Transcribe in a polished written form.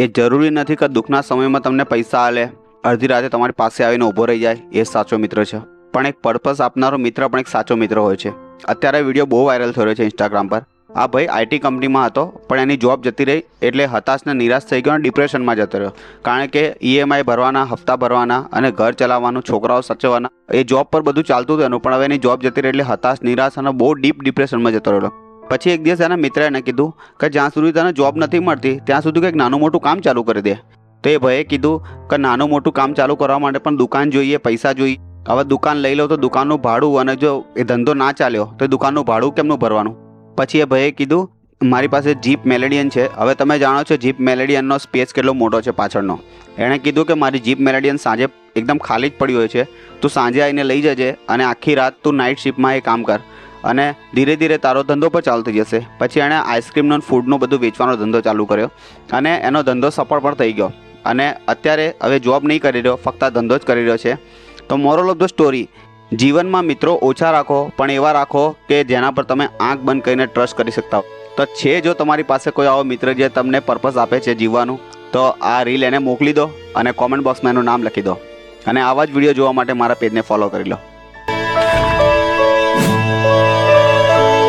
એ જરૂરી નથી કે દુઃખના સમયમાં તમને પૈસા આલે, અડધી રાતે તમારી પાસે આવીને ઊભો રહી જાય એ સાચો મિત્ર છે. પણ એક પર્પસ આપનારો મિત્ર પણ એક સાચો મિત્ર હોય છે. અત્યારે વિડીયો બહુ વાયરલ થયો છે ઇન્સ્ટાગ્રામ પર. આ ભાઈ આઈટી કંપનીમાં હતો, પણ એની જોબ જતી રહી એટલે હતાશ ને નિરાશ થઈ ગયો અને ડિપ્રેશનમાં જતો રહ્યો. કારણ કે ઈએમઆઈ ભરવાના, હપ્તા ભરવાના અને ઘર ચલાવવાનું, છોકરાઓ સાચવવાના, એ જોબ પર બધું ચાલતું હતું એનું, પણ હવે એની જોબ જતી રહી એટલે હતાશ, નિરાશ અને બહુ ડીપ ડિપ્રેશનમાં જતો રહ્યો. પછી એક દિવસ એના મિત્રએ એને કીધું કે જ્યાં સુધી તને જોબ નથી મળતી ત્યાં સુધી કંઈક નાનું મોટું કામ ચાલુ કરી દે. તો એ ભાઈએ કીધું કે નાનું મોટું કામ ચાલુ કરવા માટે પણ દુકાન જોઈએ, પૈસા જોઈએ. હવે દુકાન લઈ લો તો દુકાનનું ભાડું, અને જો એ ધંધો ના ચાલ્યો તો દુકાનનું ભાડું કેમનું ભરવાનું. પછી એ ભાઈએ કીધું મારી પાસે જીપ મેલેડિયન છે. હવે તમે જાણો છો જીપ મેલેડિયનનો સ્પેસ કેટલો મોટો છે પાછળનો. એણે કીધું કે મારી જીપ મેલેડિયન સાંજે એકદમ ખાલી જ પડી હોય છે, તું સાંજે આવીને લઈ જજે અને આખી રાત તું નાઇટ શિફ્ટમાં એ કામ કર અને ધીરે ધીરે તારો ધંધો પણ ચાલુ થઈ જશે. પછી એણે આઈસ્ક્રીમનો ફૂડનો બધું વેચવાનો ધંધો ચાલુ કર્યો અને એનો ધંધો સફળ પણ થઈ ગયો. અને અત્યારે હવે જોબ નહીં કરી રહ્યો, ફક્ત આ ધંધો જ કરી રહ્યો છે. તો મોરલ ઓફ ધ સ્ટોરી, જીવનમાં મિત્રો ઓછા રાખો, પણ એવા રાખો કે જેના પર તમે આંખ બંધ કરીને ટ્રસ્ટ કરી શકતા હો. તો છે જો તમારી પાસે કોઈ આવો મિત્ર જે તમને પર્પસ આપે છે જીવવાનું, તો આ રીલ એને મોકલી દો અને કોમેન્ટ બોક્સમાં એનું નામ લખી દો. અને આવા જ વિડીયો જોવા માટે મારા પેજને ફોલો કરી લો.